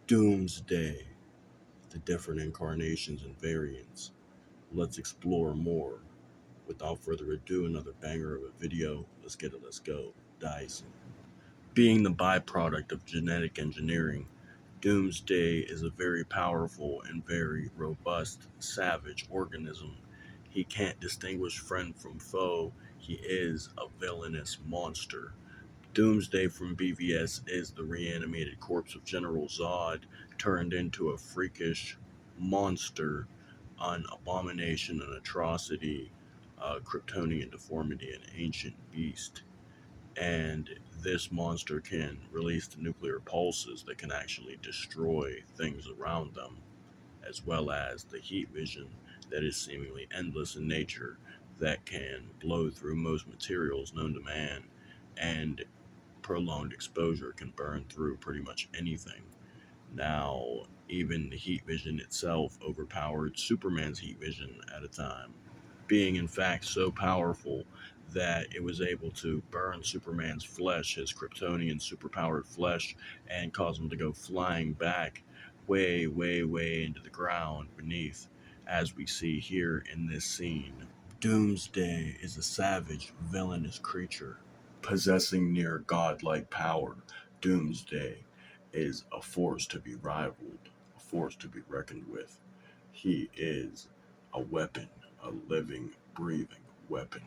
Doomsday, the different incarnations and variants. Let's explore more. Without further ado, another banger of a video. Let's get it, let's go. DICEM. Being the byproduct of genetic engineering, Doomsday is a very powerful and very robust, savage organism. He can't distinguish friend from foe. He is a villainous monster. Doomsday from BVS is the reanimated corpse of General Zod turned into a freakish monster, an abomination, an atrocity, Kryptonian deformity, an ancient beast. And this monster can release the nuclear pulses that can actually destroy things around them, as well as the heat vision that is seemingly endless in nature that can blow through most materials known to man, and prolonged exposure can burn through pretty much anything. Now, even the heat vision itself overpowered Superman's heat vision at a time, being in fact so powerful that it was able to burn Superman's flesh, his Kryptonian superpowered flesh, and cause him to go flying back way, way, way into the ground beneath, as we see here in this scene. Doomsday is a savage, villainous creature, possessing near godlike power. Doomsday is a force to be rivaled, a force to be reckoned with. He is a weapon, a living, breathing weapon.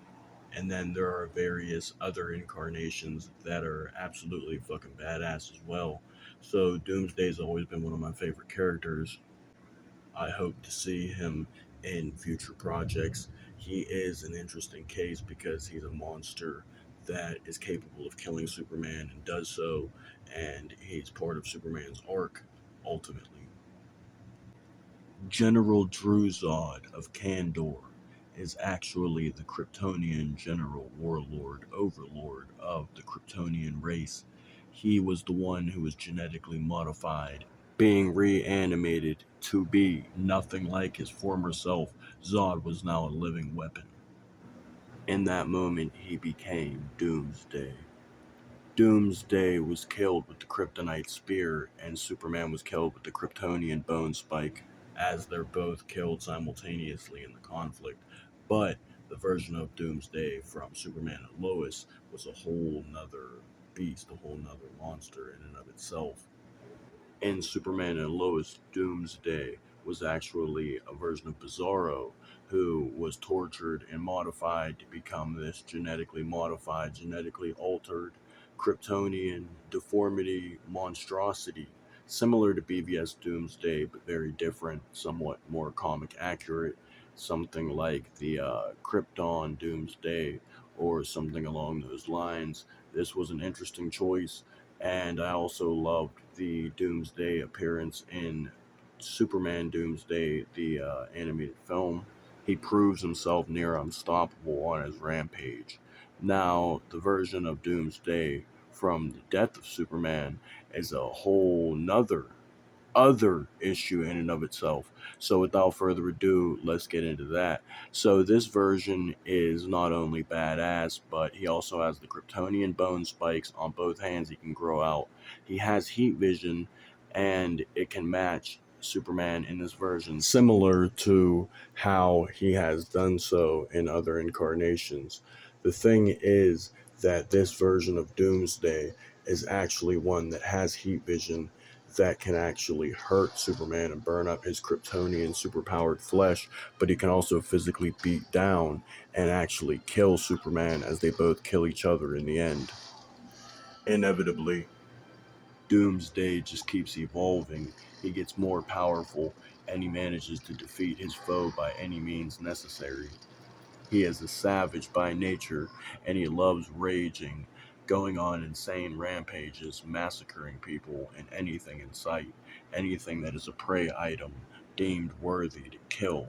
And then there are various other incarnations that are absolutely fucking badass as well. So Doomsday's always been one of my favorite characters. I hope to see him in future projects. He is an interesting case because he's a monster that is capable of killing Superman and does so, and he's part of Superman's arc ultimately. General Druzod of Kandor is actually the Kryptonian general warlord overlord of the Kryptonian race. He was the one who was genetically modified, being reanimated to be nothing like his former self. Zod was now a living weapon. In that moment, he became Doomsday. Doomsday was killed with the Kryptonite Spear, and Superman was killed with the Kryptonian Bone Spike, as they're both killed simultaneously in the conflict. But the version of Doomsday from Superman and Lois was a whole nother beast, a whole nother monster in and of itself. In Superman and Lois, Doomsday was actually a version of Bizarro who was tortured and modified to become this genetically modified, genetically altered Kryptonian deformity monstrosity, similar to BVS Doomsday, but very different, somewhat more comic accurate, something like the Krypton Doomsday or something along those lines. This was an interesting choice, and I also loved the Doomsday appearance in Superman Doomsday, the animated film. He proves himself near unstoppable on his rampage. Now, the version of Doomsday from the death of Superman is a whole nother other issue in and of itself. So without further ado, let's get into that. So this version is not only badass, but he also has the Kryptonian bone spikes on both hands he can grow out. He has heat vision, and it can match Superman in this version, similar to how he has done so in other incarnations. The thing is that this version of Doomsday is actually one that has heat vision that can actually hurt Superman and burn up his Kryptonian superpowered flesh, but he can also physically beat down and actually kill Superman, as they both kill each other in the end. Inevitably, Doomsday just keeps evolving. He gets more powerful, and he manages to defeat his foe by any means necessary. He is a savage by nature, and he loves raging, going on insane rampages, massacring people and anything in sight, anything that is a prey item deemed worthy to kill.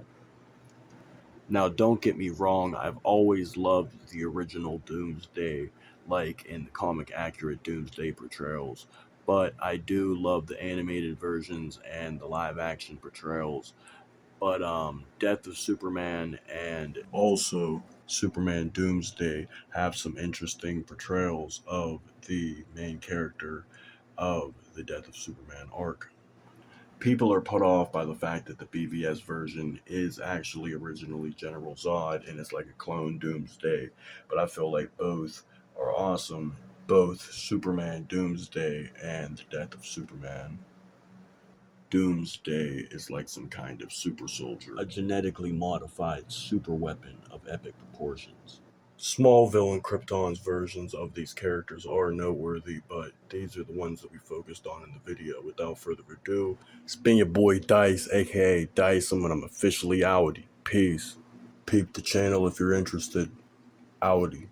Now, don't get me wrong, I've always loved the original Doomsday, like in the comic accurate Doomsday portrayals, but I do love the animated versions and the live action portrayals. But Death of Superman and also Superman Doomsday have some interesting portrayals of the main character of the Death of Superman arc. People are put off by the fact that the BVS version is actually originally General Zod and it's like a clone Doomsday. But I feel like both are awesome. Both Superman Doomsday and the Death of Superman. Doomsday is like some kind of super soldier, a genetically modified super weapon of epic proportions. Smallville and Krypton's versions of these characters are noteworthy, but these are the ones that we focused on in the video. Without further ado, it's been your boy Dice, aka DICEM, and I'm officially outie. Peace. Peep the channel if you're interested. Outie.